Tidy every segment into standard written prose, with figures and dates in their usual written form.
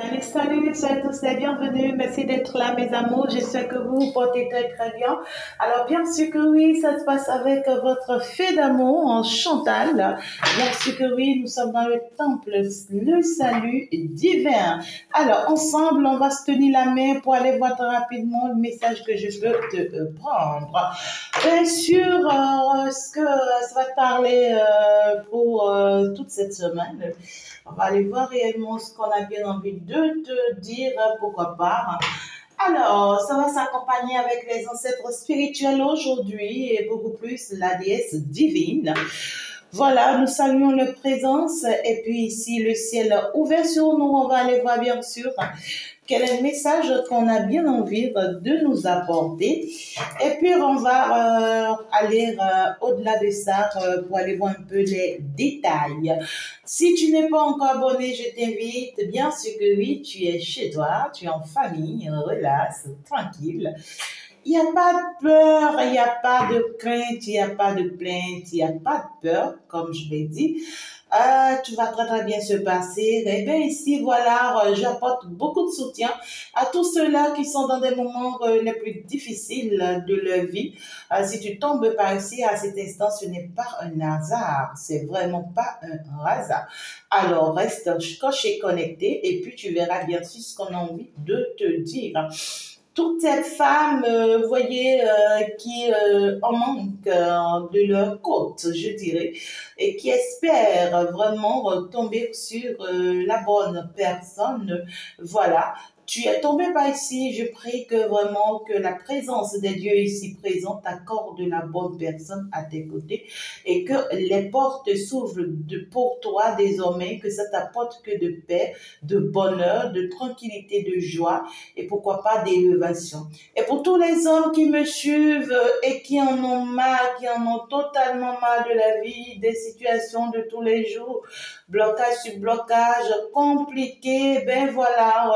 Allez, salut, soyez tous les bienvenus. Merci d'être là, mes amours. J'espère que vous vous portez très, très bien. Alors, bien sûr que oui, ça se passe avec votre fée d'amour en Chantal. Bien sûr que oui, nous sommes dans le temple, le salut divin. Alors, ensemble, on va se tenir la main pour aller voir très rapidement le message que je peux te prendre. Bien sûr, ce que ça va te parler pour toute cette semaine. On va aller voir réellement ce qu'on a bien envie de te dire, pourquoi pas. Alors, ça va s'accompagner avec les ancêtres spirituels aujourd'hui et beaucoup plus la déesse divine. Voilà, nous saluons leur présence et puis ici le ciel ouvert sur nous, on va aller voir bien sûr quel est le message qu'on a bien envie de nous apporter. Et puis, on va aller au-delà de ça pour aller voir un peu les détails. Si tu n'es pas encore abonné, je t'invite. Bien sûr que oui, tu es chez toi, tu es en famille, relax, tranquille. Il n'y a pas de peur, il n'y a pas de crainte, il n'y a pas de plainte, il n'y a pas de peur, comme je l'ai dit. Tout va très très bien se passer. Et bien ici, voilà, j'apporte beaucoup de soutien à tous ceux-là qui sont dans des moments les plus difficiles de leur vie. Si tu tombes par ici à cet instant, ce n'est pas un hasard. C'est vraiment pas un hasard. Alors, reste coché connecté et puis tu verras bien sûr ce qu'on a envie de te dire. Toutes ces femmes, voyez, qui en manquent de leur côte, je dirais, et qui espèrent vraiment tomber sur la bonne personne, voilà. Tu es tombé par ici, je prie que vraiment que la présence des dieux ici présents t'accorde la bonne personne à tes côtés et que les portes s'ouvrent pour toi désormais, que ça t'apporte que de paix, de bonheur, de tranquillité, de joie et pourquoi pas d'élévation. Et pour tous les hommes qui me suivent et qui en ont marre, qui en ont totalement marre de la vie, des situations de tous les jours, blocage sur blocage, compliqué, ben voilà,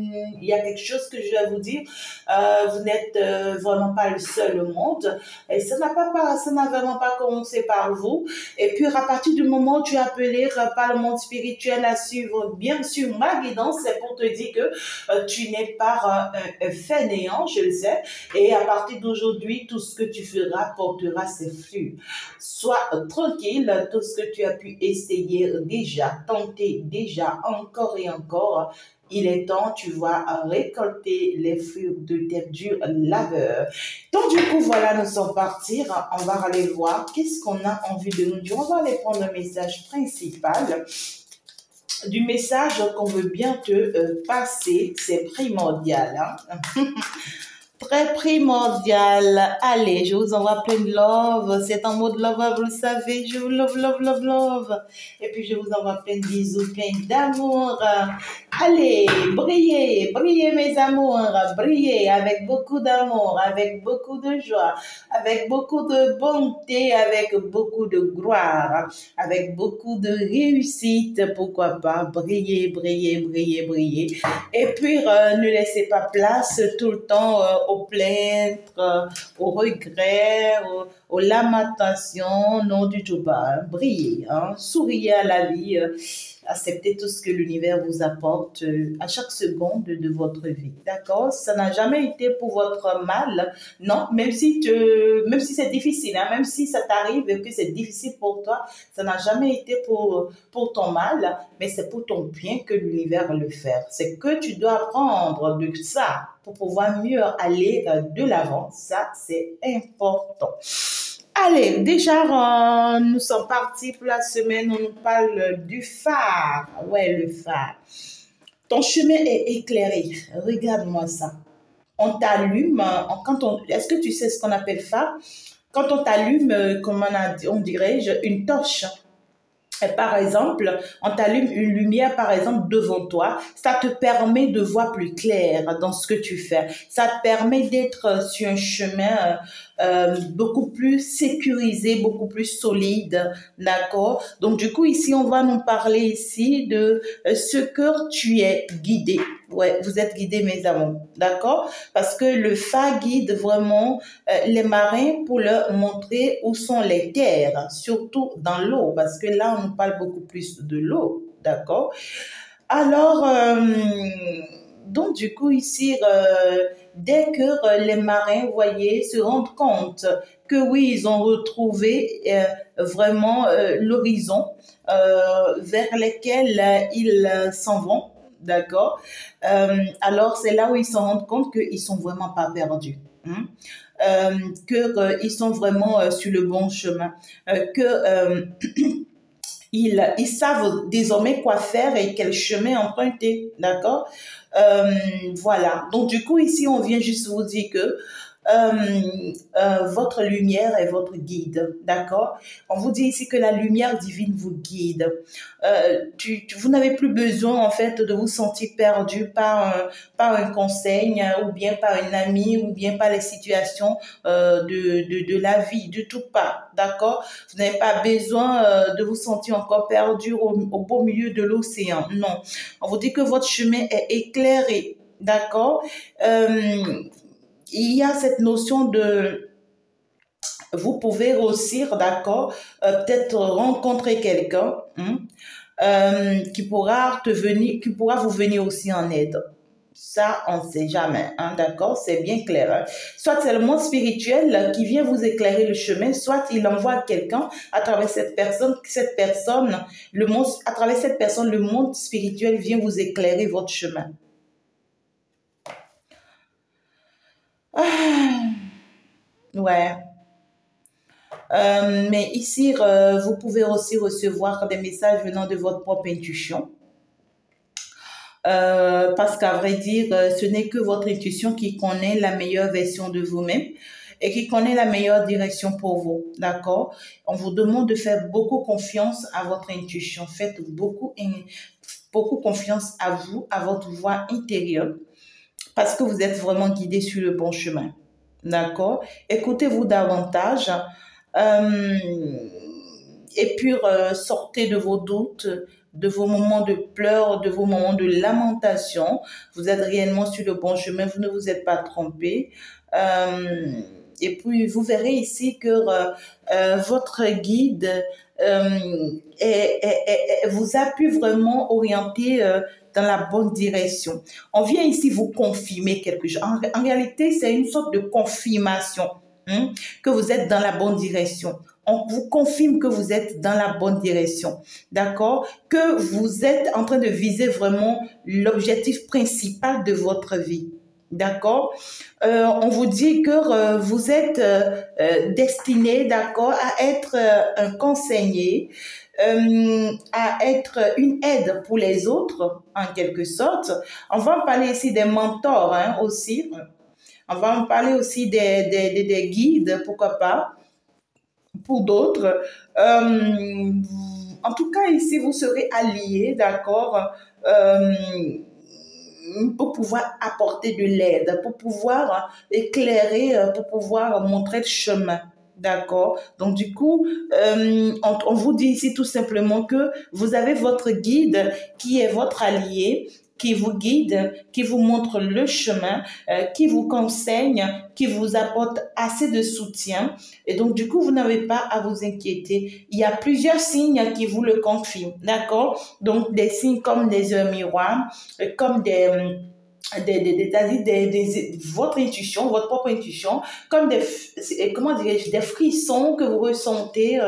il y a quelque chose que je vais vous dire, vous n'êtes vraiment pas le seul au monde, et ça n'a vraiment pas commencé par vous, et puis à partir du moment où tu es appelé par le monde spirituel à suivre bien sûr ma guidance, c'est pour te dire que tu n'es pas un fainéant, je le sais, et à partir d'aujourd'hui, tout ce que tu feras portera ses fruits. Sois tranquille, tout ce que tu as pu essayer déjà, tenter déjà, encore et encore, il est temps, tu vas récolter les fruits de tes durs labeurs. Donc du coup, voilà, nous sommes partis, on va aller voir qu'est-ce qu'on a envie de nous dire. On va aller prendre le message principal du message qu'on veut bien te passer, c'est primordial. Hein? Très primordial. Allez, je vous envoie plein de love. C'est en mode love, vous le savez. Je vous love, love, love, love. Et puis, je vous envoie plein de bisous, plein d'amour. Allez, brillez, brillez mes amours. Brillez avec beaucoup d'amour, avec beaucoup de joie, avec beaucoup de bonté, avec beaucoup de gloire, avec beaucoup de réussite. Pourquoi pas? Brillez, brillez, brillez, brillez. Et puis, ne laissez pas place tout le temps aux plaintes, aux regrets, aux lamentations, non du tout pas. Hein. Brillez, hein. Souriez à la vie, acceptez tout ce que l'univers vous apporte à chaque seconde de votre vie. D'accord? Ça n'a jamais été pour votre mal, non, même si c'est difficile, hein, même si ça t'arrive et que c'est difficile pour toi, ça n'a jamais été pour ton mal, mais c'est pour ton bien que l'univers le fait. C'est que tu dois apprendre de ça pour pouvoir mieux aller de l'avant. Ça, c'est important. Allez, déjà, nous sommes partis pour la semaine, on nous parle du phare. Ouais, le phare. Ton chemin est éclairé. Regarde-moi ça. On t'allume, est-ce que tu sais ce qu'on appelle phare? Quand on t'allume, comment on dirait, une torche. Par exemple, on t'allume une lumière, par exemple, devant toi. Ça te permet de voir plus clair dans ce que tu fais. Ça te permet d'être sur un chemin beaucoup plus sécurisé, beaucoup plus solide. D'accord? Donc, du coup, ici, on va nous parler ici de ce que tu es guidé. Ouais, vous êtes guidés, mes amours. D'accord? Parce que le phare guide vraiment les marins pour leur montrer où sont les terres, surtout dans l'eau, parce que là, on nous parle beaucoup plus de l'eau. D'accord? Alors, donc, du coup, ici, dès que les marins, vous voyez, se rendent compte que oui, ils ont retrouvé vraiment l'horizon vers lequel ils s'en vont, d'accord? Alors, c'est là où ils se rendent compte qu'ils sont vraiment pas perdus. Hein? Qu'ils sont vraiment sur le bon chemin, ils savent désormais quoi faire et quel chemin emprunter, d'accord? Voilà. Donc, du coup, ici, on vient juste vous dire que votre lumière est votre guide, d'accord? On vous dit ici que la lumière divine vous guide. Vous n'avez plus besoin, en fait, de vous sentir perdu par un conseil ou bien par un ami ou bien par les situations de la vie, du tout pas, d'accord? Vous n'avez pas besoin de vous sentir encore perdu au beau milieu de l'océan, non. On vous dit que votre chemin est éclairé, d'accord? Il y a cette notion de vous pouvez réussir, d'accord, peut-être rencontrer quelqu'un qui pourra vous venir aussi en aide. Ça, on ne sait jamais, hein, d'accord, c'est bien clair. Hein. Soit c'est le monde spirituel qui vient vous éclairer le chemin, soit il envoie quelqu'un à travers cette personne, à travers cette personne, le monde spirituel vient vous éclairer votre chemin. Ouais. Mais ici, vous pouvez aussi recevoir des messages venant de votre propre intuition. Parce qu'à vrai dire, ce n'est que votre intuition qui connaît la meilleure version de vous-même et qui connaît la meilleure direction pour vous, d'accord? On vous demande de faire beaucoup confiance à votre intuition. Faites beaucoup confiance à vous, à votre voix intérieure, parce que vous êtes vraiment guidé sur le bon chemin, d'accord? Écoutez-vous davantage. Et puis, sortez de vos doutes, de vos moments de pleurs, de vos moments de lamentation. Vous êtes réellement sur le bon chemin, vous ne vous êtes pas trompé. Et puis, vous verrez ici que votre guide vous a pu vraiment orienter dans la bonne direction. On vient ici vous confirmer quelque chose. En réalité, c'est une sorte de confirmation que vous êtes dans la bonne direction. On vous confirme que vous êtes dans la bonne direction, d'accord? Que vous êtes en train de viser vraiment l'objectif principal de votre vie, d'accord? On vous dit que vous êtes destiné, d'accord, à être un conseiller, à être une aide pour les autres, en quelque sorte. On va parler ici des mentors aussi. On va en parler aussi des guides, pourquoi pas, pour d'autres. En tout cas, ici, vous serez alliés, d'accord, pour pouvoir apporter de l'aide, pour pouvoir éclairer, pour pouvoir montrer le chemin. D'accord. Donc, du coup, on vous dit ici tout simplement que vous avez votre guide qui est votre allié, qui vous guide, qui vous montre le chemin, qui vous conseille, qui vous apporte assez de soutien. Et donc, du coup, vous n'avez pas à vous inquiéter. Il y a plusieurs signes qui vous le confirment. D'accord? Donc, des signes comme des heures miroirs, comme votre intuition, votre propre intuition, comme des frissons que vous ressentez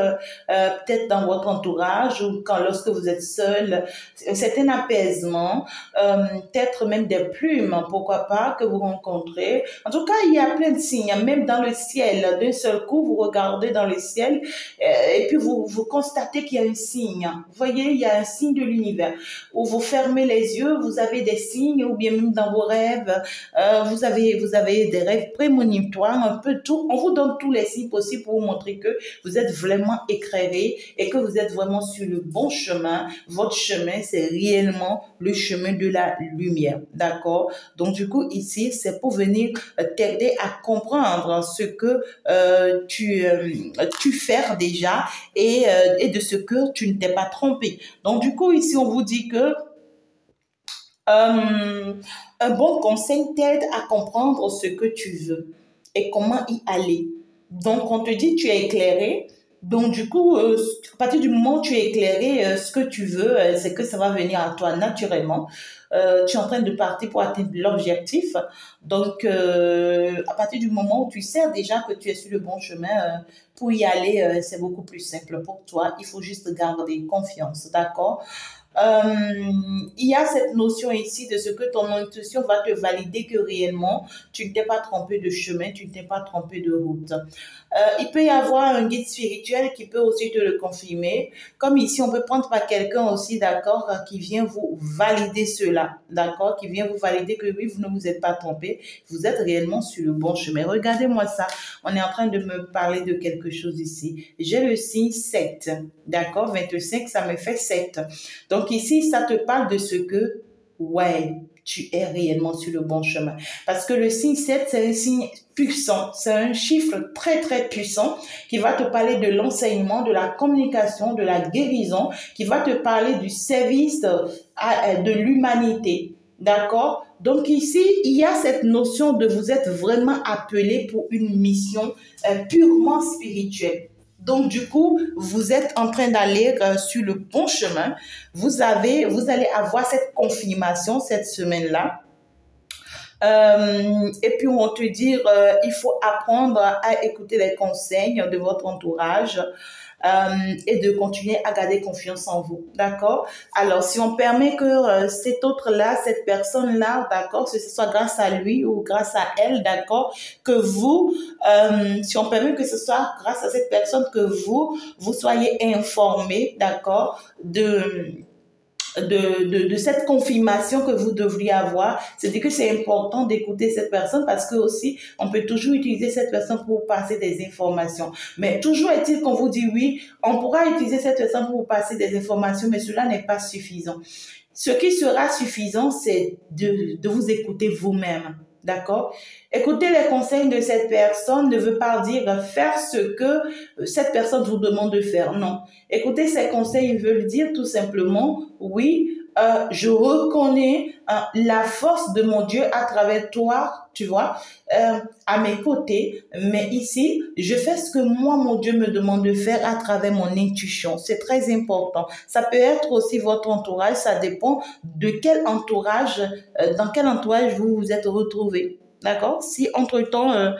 peut-être dans votre entourage ou lorsque vous êtes seul, un certain apaisement, peut-être même des plumes, pourquoi pas, que vous rencontrez. En tout cas, il y a plein de signes, même dans le ciel. D'un seul coup, vous regardez dans le ciel et puis vous constatez qu'il y a un signe. Vous voyez, il y a un signe de l'univers. Où vous fermez les yeux, vous avez des signes, ou bien même dans vos rêves, vous avez des rêves prémonitoires, un peu tout. On vous donne tous les signes possibles pour vous montrer que vous êtes vraiment éclairé et que vous êtes vraiment sur le bon chemin. Votre chemin, c'est réellement le chemin de la lumière, d'accord? Donc, du coup, ici, c'est pour venir t'aider à comprendre ce que tu fais déjà et de ce que tu ne t'es pas trompé. Donc, du coup, ici, on vous dit que un bon conseil t'aide à comprendre ce que tu veux et comment y aller. Donc, on te dit tu es éclairé, Donc, du coup, à partir du moment où tu es éclairé, ce que tu veux, c'est que ça va venir à toi naturellement. Tu es en train de partir pour atteindre l'objectif. Donc, à partir du moment où tu sais déjà que tu es sur le bon chemin, pour y aller, c'est beaucoup plus simple pour toi. Il faut juste garder confiance, d'accord? Il y a cette notion ici de ce que ton intuition va te valider que réellement, tu ne t'es pas trompé de chemin, tu ne t'es pas trompé de route. Il peut y avoir un guide spirituel qui peut aussi te le confirmer. Comme ici, on peut prendre par quelqu'un aussi, d'accord, qui vient vous valider cela, d'accord, qui vient vous valider que oui, vous ne vous êtes pas trompé, vous êtes réellement sur le bon chemin. Regardez-moi ça, on est en train de me parler de quelque chose ici. J'ai le signe 7, d'accord, 25, ça me fait 7. Donc ici, ça te parle de ce que, ouais, tu es réellement sur le bon chemin. Parce que le signe 7, c'est un signe puissant. C'est un chiffre très, très puissant qui va te parler de l'enseignement, de la communication, de la guérison, qui va te parler du service de l'humanité. D'accord? Donc ici, il y a cette notion de vous êtes vraiment appelé pour une mission purement spirituelle. Donc, du coup, vous êtes en train d'aller sur le bon chemin. Vous allez avoir cette confirmation cette semaine-là. Et puis, on te dit, il faut apprendre à écouter les conseils de votre entourage. Et de continuer à garder confiance en vous, d'accord? Alors, si on permet que cet autre-là, cette personne-là, d'accord, que ce soit grâce à lui ou grâce à elle, d'accord, que vous, si on permet que ce soit grâce à cette personne que vous soyez informés, d'accord, de cette confirmation que vous devriez avoir. C'est-à-dire que c'est important d'écouter cette personne parce que aussi, on peut toujours utiliser cette personne pour passer des informations. Mais toujours est-il qu'on vous dit oui, on pourra utiliser cette personne pour passer des informations, mais cela n'est pas suffisant. Ce qui sera suffisant, c'est de vous écouter vous-même. D'accord? Écouter les conseils de cette personne ne veut pas dire faire ce que cette personne vous demande de faire. Non. Écouter ses conseils veut dire tout simplement, oui, je reconnais la force de mon Dieu à travers toi, tu vois, à mes côtés. Mais ici, je fais ce que moi, mon Dieu me demande de faire à travers mon intuition. C'est très important. Ça peut être aussi votre entourage. Ça dépend de quel entourage, dans quel entourage vous vous êtes retrouvé. D'accord? Si entre-temps,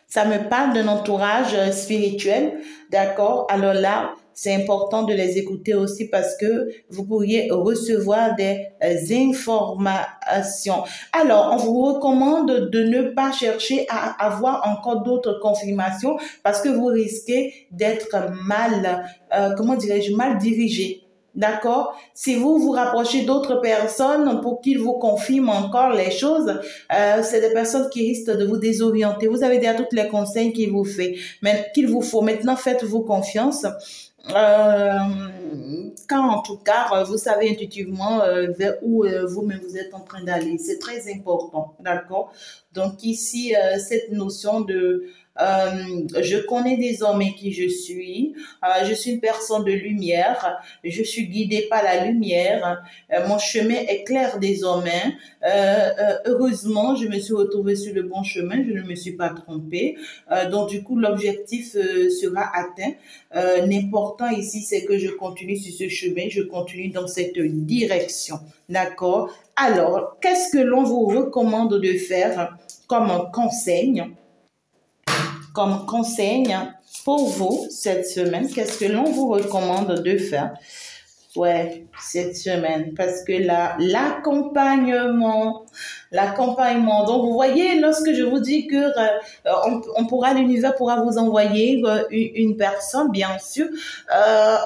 ça me parle d'un entourage spirituel, d'accord? Alors là, c'est important de les écouter aussi parce que vous pourriez recevoir des informations. Alors, on vous recommande de ne pas chercher à avoir encore d'autres confirmations parce que vous risquez d'être mal, comment dirais-je, mal dirigé. D'accord? Si vous vous rapprochez d'autres personnes pour qu'ils vous confirment encore les choses, c'est des personnes qui risquent de vous désorienter. Vous avez déjà tous les conseils qu'il vous faut. Maintenant, faites-vous confiance. Quand en tout cas, vous savez intuitivement vers où vous-même vous êtes en train d'aller. C'est très important, d'accord? Donc ici, cette notion de je connais désormais qui je suis une personne de lumière, je suis guidée par la lumière, mon chemin est clair désormais, heureusement je me suis retrouvée sur le bon chemin, je ne me suis pas trompée, donc du coup l'objectif sera atteint. L'important ici c'est que je continue sur ce chemin, je continue dans cette direction, d'accord? Alors, qu'est-ce que l'on vous recommande de faire comme conseil? Comme conseil pour vous cette semaine, qu'est-ce que l'on vous recommande de faire? Ouais, cette semaine, parce que là, l'accompagnement. Donc, vous voyez, lorsque je vous dis que l'univers pourra vous envoyer une personne, bien sûr.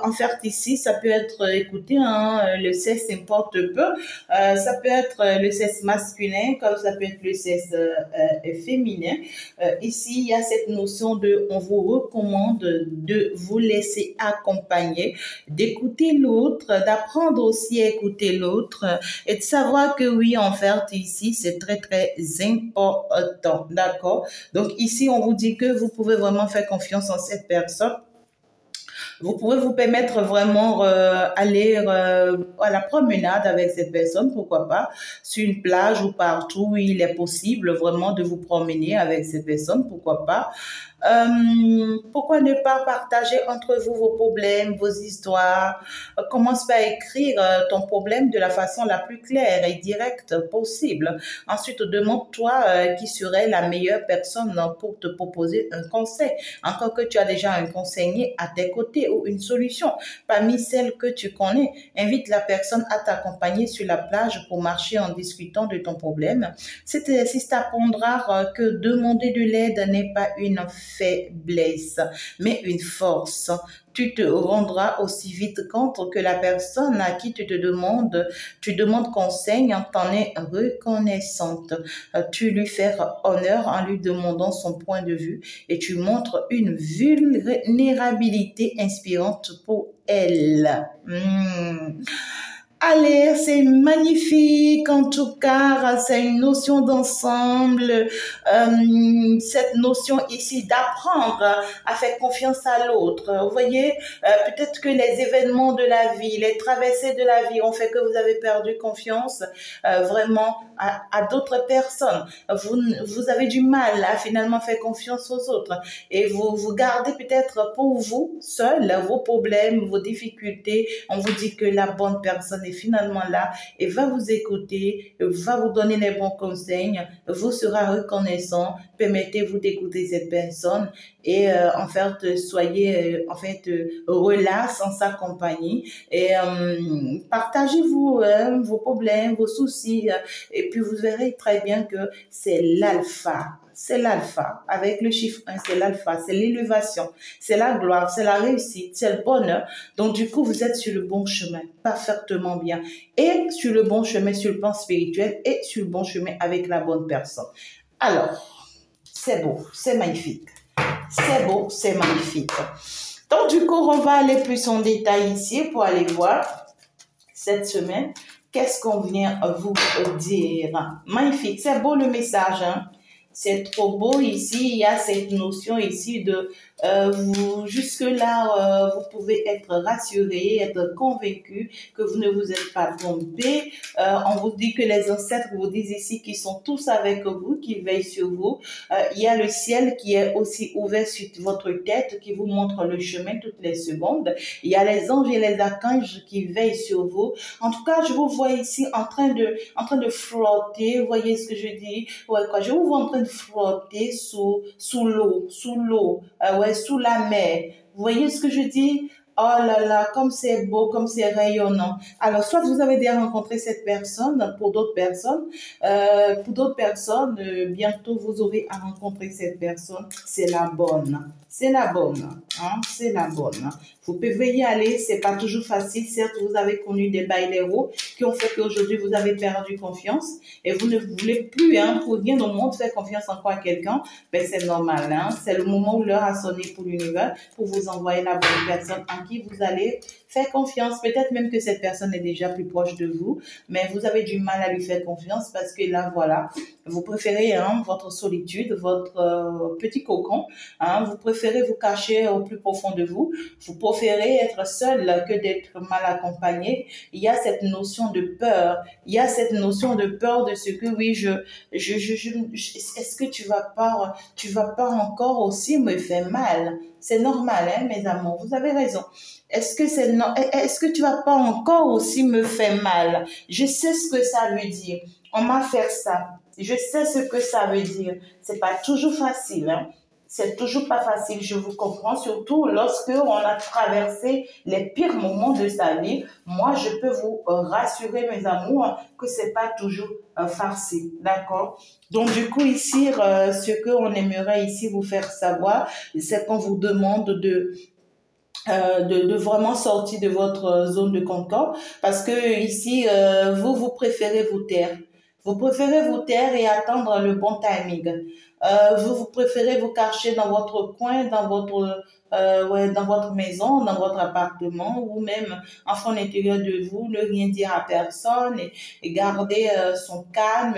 En fait, ici, ça peut être, écoutez, le sexe importe peu. Ça peut être le sexe masculin, comme ça peut être le sexe féminin. Ici, il y a cette notion on vous recommande de vous laisser accompagner, d'écouter l'autre, d'apprendre aussi à écouter l'autre et de savoir que oui, en fait, ici, c'est très, très important. D'accord? Donc, ici, on vous dit que vous pouvez vraiment faire confiance en cette personne. Vous pouvez vous permettre vraiment aller à la promenade avec cette personne, pourquoi pas, sur une plage ou partout où il est possible vraiment de vous promener avec cette personne, pourquoi pas. Pourquoi ne pas partager entre vous vos problèmes, vos histoires? Commence par écrire ton problème de la façon la plus claire et directe possible. Ensuite, demande-toi qui serait la meilleure personne pour te proposer un conseil. Encore que tu as déjà un conseiller à tes côtés ou une solution parmi celles que tu connais. Invite la personne à t'accompagner sur la plage pour marcher en discutant de ton problème. Cet exercice t'apprendra que demander de l'aide n'est pas une faiblesse, mais une force. Tu te rendras aussi vite compte que la personne à qui tu demandes conseil, t'en est reconnaissante. Tu lui fais honneur en lui demandant son point de vue et tu montres une vulnérabilité inspirante pour elle. Allez, c'est magnifique, en tout cas, c'est une notion d'ensemble, cette notion ici d'apprendre à faire confiance à l'autre. Vous voyez, peut-être que les événements de la vie, les traversées de la vie ont fait que vous avez perdu confiance vraiment à d'autres personnes. Vous avez du mal à finalement faire confiance aux autres et vous gardez peut-être pour vous seul vos problèmes, vos difficultés. On vous dit que la bonne personne est finalement là et va vous écouter, va vous donner les bons conseils, vous sera reconnaissant. Permettez-vous d'écouter cette personne et en fait soyez relax en sa compagnie et partagez-vous vos problèmes, vos soucis et puis vous verrez très bien que c'est l'alpha. C'est l'alpha. Avec le chiffre 1, c'est l'alpha, c'est l'élévation, c'est la gloire, c'est la réussite, c'est le bonheur. Donc, du coup, vous êtes sur le bon chemin, parfaitement bien. Et sur le bon chemin, sur le plan spirituel et sur le bon chemin avec la bonne personne. Alors, c'est beau, c'est magnifique. C'est beau, c'est magnifique. Donc, du coup, on va aller plus en détail ici pour aller voir cette semaine. Qu'est-ce qu'on vient vous dire? Magnifique, c'est beau le message, hein? C'est trop beau ici, il y a cette notion ici de jusque-là, vous pouvez être rassuré, être convaincu que vous ne vous êtes pas trompé. On vous dit que les ancêtres vous disent ici qu'ils sont tous avec vous, qui veillent sur vous. Il y a le ciel qui est aussi ouvert sur votre tête, qui vous montre le chemin toutes les secondes. Il y a les anges et les archanges qui veillent sur vous. En tout cas, je vous vois ici en train de flotter. Vous voyez ce que je dis? Ouais, quoi. Je vous vois en train de flotter sous l'eau, ouais, sous la mer. Vous voyez ce que je dis? Oh là là, comme c'est beau, comme c'est rayonnant. Alors, soit vous avez déjà rencontré cette personne, pour d'autres personnes, bientôt vous aurez à rencontrer cette personne. C'est la bonne. C'est la bonne. Hein? C'est la bonne. Vous pouvez y aller, c'est pas toujours facile. Certes, vous avez connu des bailleros qui ont fait qu'aujourd'hui vous avez perdu confiance et vous ne voulez plus, hein, pour rien au monde faire confiance encore à quelqu'un. Ben, c'est normal, hein. C'est le moment où l'heure a sonné pour l'univers pour vous envoyer la bonne personne en qui vous allez faire confiance. Peut-être même que cette personne est déjà plus proche de vous, mais vous avez du mal à lui faire confiance parce que là, voilà, vous préférez, hein, votre solitude, votre petit cocon, hein, vous préférez vous cacher au plus profond de vous. Vous préférez être seul que d'être mal accompagné. Il y a cette notion de peur. Il y a cette notion de peur de ce que, oui, est-ce que tu vas pas encore aussi me faire mal? C'est normal, hein, mes amours. Vous avez raison. Est-ce que tu vas pas encore aussi me faire mal? Je sais ce que ça veut dire. On m'a fait ça. Je sais ce que ça veut dire. C'est pas toujours facile, hein. C'est toujours pas facile, je vous comprends, surtout lorsque on a traversé les pires moments de sa vie. Moi, je peux vous rassurer, mes amours, que c'est pas toujours facile, d'accord? Donc, du coup, ici, ce qu'on aimerait ici vous faire savoir, c'est qu'on vous demande de vraiment sortir de votre zone de confort parce que ici, vous préférez vous taire. Vous préférez vous taire et attendre le bon timing. Vous préférez vous cacher dans votre coin, dans votre maison, dans votre appartement ou même en fond intérieur de vous, ne rien dire à personne et garder son calme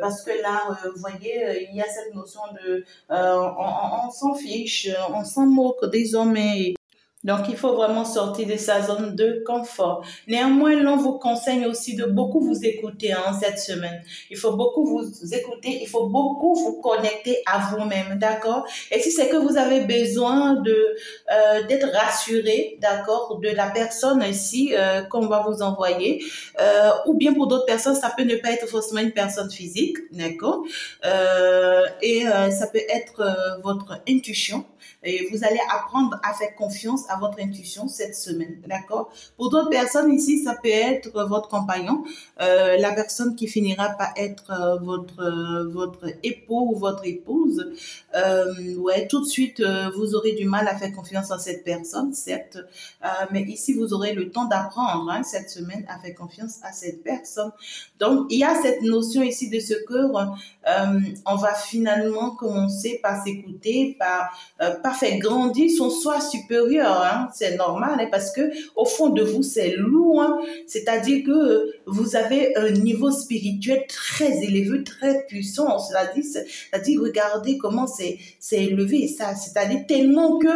parce que là, vous voyez, il y a cette notion de on s'en fiche, on s'en moque désormais. Donc, il faut vraiment sortir de sa zone de confort. Néanmoins, l'on vous conseille aussi de beaucoup vous écouter cette semaine. Il faut beaucoup vous écouter, il faut beaucoup vous connecter à vous-même, d'accord? Et si c'est que vous avez besoin d'être rassuré, d'accord, de la personne ici qu'on va vous envoyer, ou bien pour d'autres personnes, ça peut ne pas être forcément une personne physique, d'accord? Ça peut être votre intuition. Et vous allez apprendre à faire confiance à votre intuition cette semaine, d'accord? Pour d'autres personnes ici, ça peut être votre compagnon, la personne qui finira par être votre époux ou votre épouse. Ouais, tout de suite, vous aurez du mal à faire confiance à cette personne, certes, mais ici, vous aurez le temps d'apprendre cette semaine à faire confiance à cette personne. Donc, il y a cette notion ici de ce que on va finalement commencer par s'écouter, par faire grandir son soi supérieur. C'est normal parce que au fond de vous, c'est lourd. C'est-à-dire que vous avez un niveau spirituel très élevé, très puissant. C'est-à-dire regardez comment c'est élevé. Ça, c'est-à-dire tellement que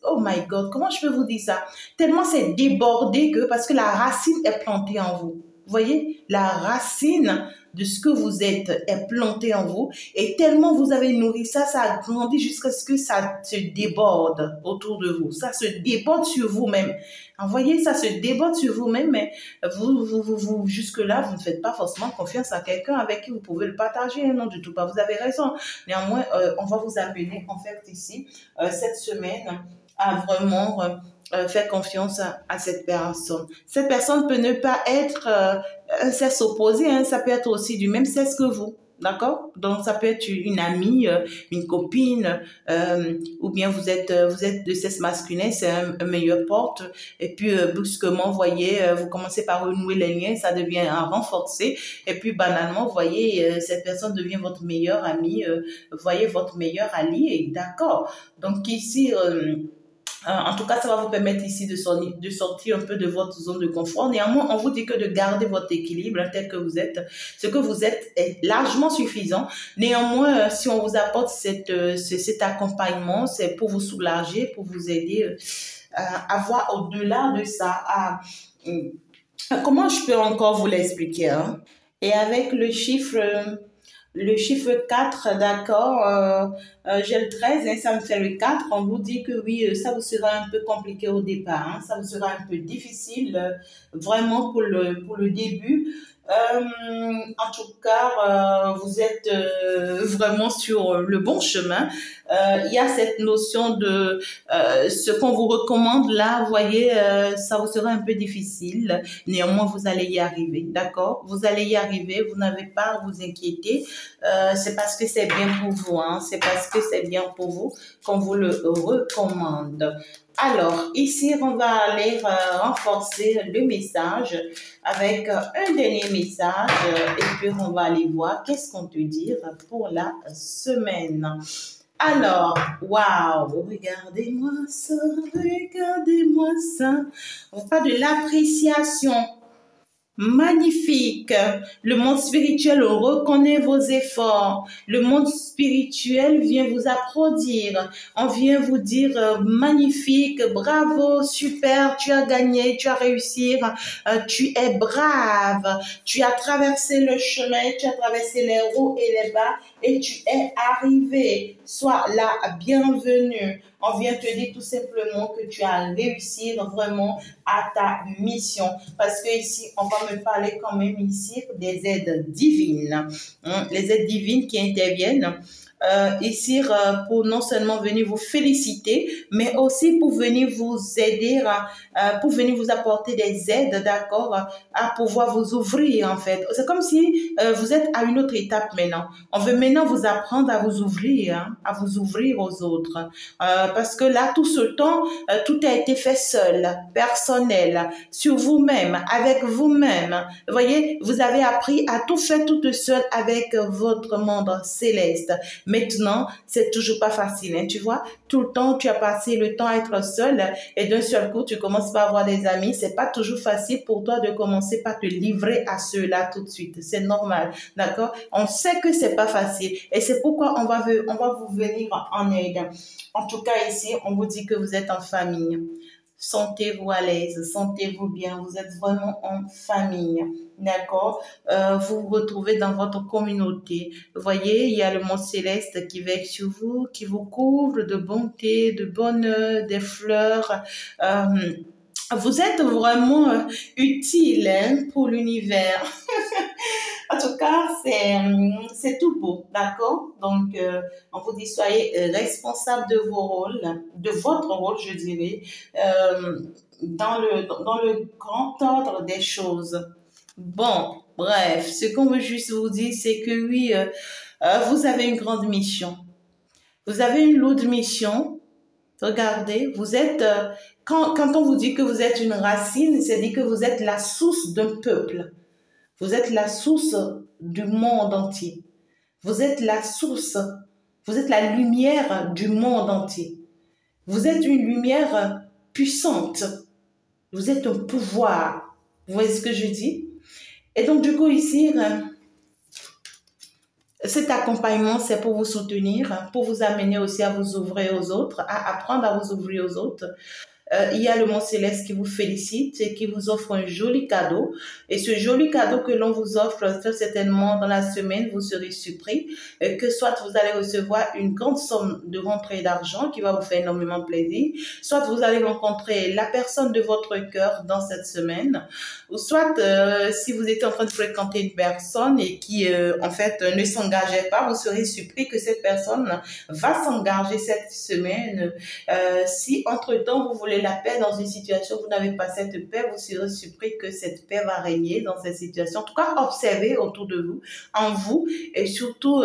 oh my God, comment je peux vous dire ça? Tellement c'est débordé que parce que la racine est plantée en vous. Vous voyez, la racine de ce que vous êtes est plantée en vous et tellement vous avez nourri ça, ça a grandi jusqu'à ce que ça se déborde autour de vous. Ça se déborde sur vous-même. Vous voyez, ça se déborde sur vous-même, mais vous jusque-là, vous ne faites pas forcément confiance à quelqu'un avec qui vous pouvez le partager. Non, du tout pas. Vous avez raison. Néanmoins, on va vous amener en fait ici, cette semaine, à vraiment faire confiance à cette personne. Cette personne peut ne pas être un sexe opposé, ça peut être aussi du même sexe que vous. D'accord? Donc, ça peut être une amie, une copine, ou bien vous êtes de sexe masculin, c'est un meilleur porte. Et puis, brusquement, vous voyez, vous commencez par renouer les liens, ça devient un renforcé. Et puis, banalement, vous voyez, cette personne devient votre meilleure amie, vous voyez, votre meilleur allié. D'accord? Donc, ici, en tout cas, ça va vous permettre ici de sortir un peu de votre zone de confort. Néanmoins, on vous dit que de garder votre équilibre tel que vous êtes. Ce que vous êtes est largement suffisant. Néanmoins, si on vous apporte cet accompagnement, c'est pour vous soulager, pour vous aider à voir au-delà de ça. Comment je peux encore vous l'expliquer, Et avec le chiffre 4, d'accord, j'ai le 13, ça me fait le 4. On vous dit que oui, ça vous sera un peu compliqué au départ, ça vous sera un peu difficile, vraiment pour le début. En tout cas, vous êtes vraiment sur le bon chemin. Il y a cette notion de ce qu'on vous recommande là, vous voyez, ça vous sera un peu difficile. Néanmoins, vous allez y arriver, d'accord? Vous allez y arriver, vous n'avez pas à vous inquiéter. C'est parce que c'est bien pour vous, c'est parce que c'est bien pour vous qu'on vous le recommande. Alors, ici, on va aller renforcer le message avec un dernier message et puis on va aller voir qu'est-ce qu'on te dit pour la semaine. Alors, waouh, regardez-moi ça, regardez-moi ça. On parle de l'appréciation. Magnifique. Le monde spirituel reconnaît vos efforts. Le monde spirituel vient vous applaudir. On vient vous dire magnifique, bravo, super, tu as gagné, tu as réussi, tu es brave, tu as traversé le chemin, tu as traversé les hauts et les bas et tu es arrivé. Sois la bienvenue. On vient te dire tout simplement que tu as réussi vraiment à ta mission. Parce que ici, on va me parler quand même ici des aides divines. Les aides divines qui interviennent ici pour non seulement venir vous féliciter, mais aussi pour venir vous aider, pour venir vous apporter des aides, d'accord, à pouvoir vous ouvrir en fait. C'est comme si vous êtes à une autre étape maintenant. On veut maintenant vous apprendre à vous ouvrir aux autres. Parce que là, tout ce temps, tout a été fait seul, personnel, sur vous-même, avec vous-même. Vous voyez, vous avez appris à tout faire toute seule avec votre monde céleste. Maintenant, c'est toujours pas facile, hein, tu vois. Tout le temps, tu as passé le temps à être seul et d'un seul coup, tu commences par avoir des amis. C'est pas toujours facile pour toi de commencer par te livrer à ceux-là tout de suite. C'est normal, d'accord? On sait que c'est pas facile et c'est pourquoi on va vous venir en aide. En tout cas, ici, on vous dit que vous êtes en famille. Sentez-vous à l'aise, sentez-vous bien, vous êtes vraiment en famille, d'accord? Vous vous retrouvez dans votre communauté. Vous voyez, il y a le mont céleste qui veille sur vous, qui vous couvre de bonté, de bonheur, des fleurs. Vous êtes vraiment utile, hein, pour l'univers. En tout cas, c'est tout beau, d'accord? Donc, on vous dit, soyez responsable de vos rôles, de votre rôle, je dirais, dans le grand ordre des choses. Bon, bref, ce qu'on veut juste vous dire, c'est que oui, vous avez une grande mission. Vous avez une lourde mission. Regardez, vous êtes, quand on vous dit que vous êtes une racine, c'est dire que vous êtes la source d'un peuple. Vous êtes la source du monde entier. Vous êtes la source, vous êtes la lumière du monde entier. Vous êtes une lumière puissante. Vous êtes un pouvoir. Vous voyez ce que je dis? Et donc, du coup, ici, cet accompagnement, c'est pour vous soutenir, pour vous amener aussi à vous ouvrir aux autres, à apprendre à vous ouvrir aux autres. Il y a le mont céleste qui vous félicite et qui vous offre un joli cadeau. Et ce joli cadeau que l'on vous offre, très certainement dans la semaine, vous serez surpris que soit vous allez recevoir une grande somme de rentrée d'argent qui va vous faire énormément plaisir, soit vous allez rencontrer la personne de votre cœur dans cette semaine, ou soit si vous êtes en train de fréquenter une personne et qui en fait ne s'engageait pas, vous serez surpris que cette personne va s'engager cette semaine. Si entre-temps vous voulez la paix dans une situation, vous n'avez pas cette paix, vous serez surpris que cette paix va régner dans cette situation. En tout cas, observez autour de vous, en vous, et surtout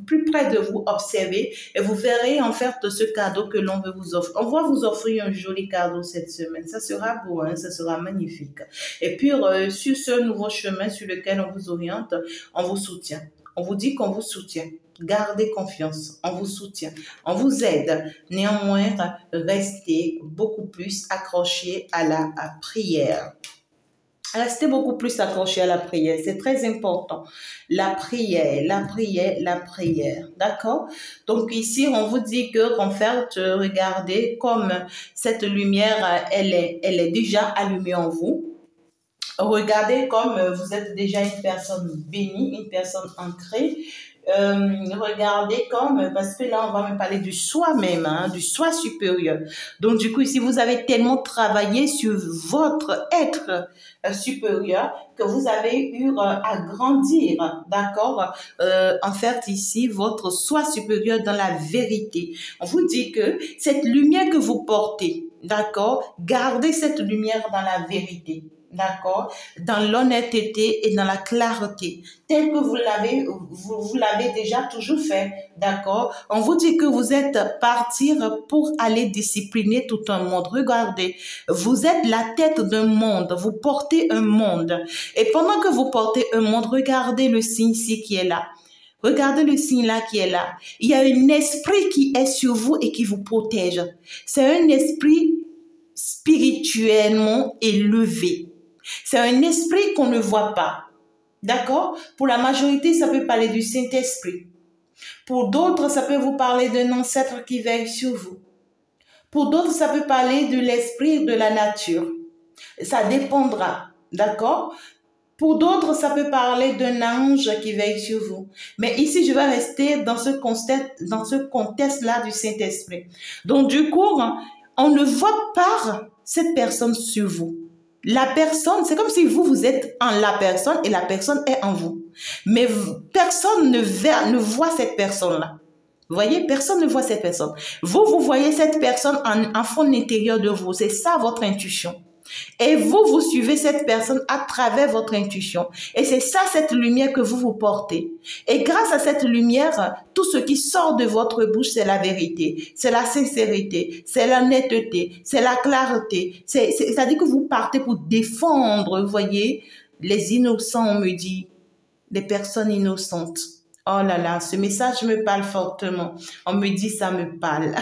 plus près de vous, observez, et vous verrez en fait ce cadeau que l'on veut vous offrir. On va vous offrir un joli cadeau cette semaine. Ça sera beau, hein, ça sera magnifique. Et puis, sur ce nouveau chemin sur lequel on vous oriente, on vous soutient. On vous dit qu'on vous soutient. Gardez confiance, on vous soutient, on vous aide. Néanmoins, restez beaucoup plus accrochés à la prière. Restez beaucoup plus accrochés à la prière, c'est très important. La prière, la prière, la prière, d'accord? Donc ici, on vous dit que, en fait, regardez comme cette lumière, elle est déjà allumée en vous. Regardez comme vous êtes déjà une personne bénie, une personne ancrée. Regardez comme, parce que là on va me parler du soi-même, hein, du soi supérieur. Donc du coup ici vous avez tellement travaillé sur votre être supérieur que vous avez eu à grandir, d'accord, en fait ici votre soi supérieur dans la vérité. On vous dit que cette lumière que vous portez, d'accord, gardez cette lumière dans la vérité. D'accord, dans l'honnêteté et dans la clarté, tel que vous l'avez déjà toujours fait, d'accord. On vous dit que vous êtes partir pour aller discipliner tout un monde. Regardez, vous êtes la tête d'un monde, vous portez un monde. Et pendant que vous portez un monde, regardez le signe ici qui est là. Regardez le signe là qui est là. Il y a un esprit qui est sur vous et qui vous protège. C'est un esprit spirituellement élevé. C'est un esprit qu'on ne voit pas. D'accord? Pour la majorité, ça peut parler du Saint-Esprit. Pour d'autres, ça peut vous parler d'un ancêtre qui veille sur vous. Pour d'autres, ça peut parler de l'esprit de la nature. Ça dépendra. D'accord? Pour d'autres, ça peut parler d'un ange qui veille sur vous. Mais ici, je vais rester dans ce contexte-là du Saint-Esprit. Donc, du coup, on ne voit pas cette personne sur vous. La personne, c'est comme si vous êtes en la personne et la personne est en vous. Mais personne ne voit cette personne-là. Vous voyez, personne ne voit cette personne. Vous voyez cette personne en fond intérieur de vous. C'est ça votre intuition. Et vous suivez cette personne à travers votre intuition. Et c'est ça, cette lumière que vous portez. Et grâce à cette lumière, tout ce qui sort de votre bouche, c'est la vérité, c'est la sincérité, c'est l'honnêteté, c'est la clarté. C'est-à-dire que vous partez pour défendre, vous voyez, les innocents, on me dit, les personnes innocentes. Oh là là, ce message me parle fortement. On me dit ça me parle.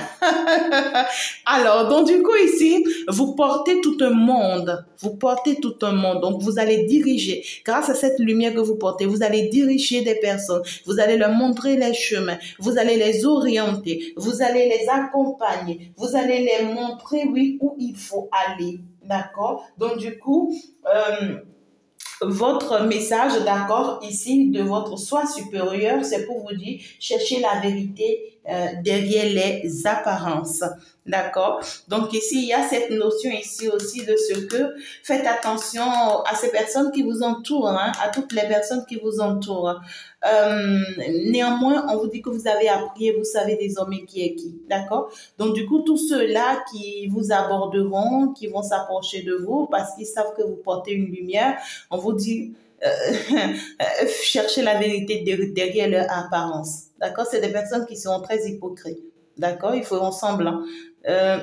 Alors, donc du coup ici, vous portez tout un monde. Vous portez tout un monde. Donc vous allez diriger. Grâce à cette lumière que vous portez, vous allez diriger des personnes. Vous allez leur montrer les chemins. Vous allez les orienter. Vous allez les accompagner. Vous allez les montrer, oui, où il faut aller. D'accord? Donc du coup, votre message, d'accord, ici, de votre soi supérieur, c'est pour vous dire, cherchez la vérité derrière les apparences, d'accord. Donc ici, il y a cette notion ici aussi de ce que, faites attention à ces personnes qui vous entourent, hein, à toutes les personnes qui vous entourent. Néanmoins, on vous dit que vous avez appris et vous savez désormais qui est qui, d'accord. Donc du coup, tous ceux-là qui vous aborderont, qui vont s'approcher de vous parce qu'ils savent que vous portez une lumière, on vous dit, cherchez la vérité derrière leur apparence. D'accord? C'est des personnes qui sont très hypocrites. D'accord? Ils feront semblant.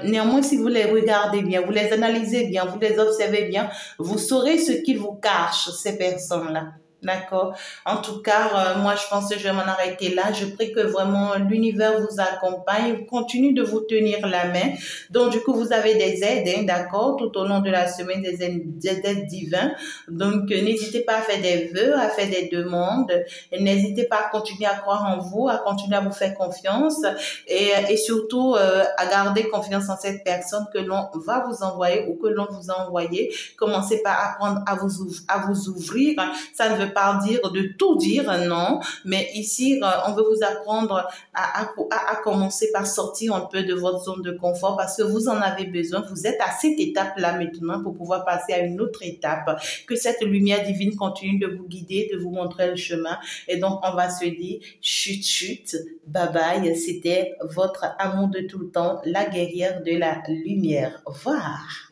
Néanmoins, si vous les regardez bien, vous les analysez bien, vous les observez bien, vous saurez ce qu'ils vous cachent, ces personnes-là. D'accord. En tout cas, moi, je pense que je vais m'en arrêter là. Je prie que vraiment l'univers vous accompagne, continue de vous tenir la main. Donc, du coup, vous avez des aides, hein, d'accord, tout au long de la semaine, des aides divines. Donc, n'hésitez pas à faire des vœux, à faire des demandes. N'hésitez pas à continuer à croire en vous, à continuer à vous faire confiance et surtout à garder confiance en cette personne que l'on va vous envoyer ou que l'on vous a envoyé. Commencez par apprendre à vous ouvrir. Ça ne veut pas dire de tout dire, non, mais ici, on veut vous apprendre à commencer par sortir un peu de votre zone de confort parce que vous en avez besoin. Vous êtes à cette étape-là maintenant pour pouvoir passer à une autre étape. Que cette lumière divine continue de vous guider, de vous montrer le chemin. Et donc, on va se dire, chut, chut, bye bye. C'était votre amour de tout le temps, la guerrière de la lumière. Au revoir.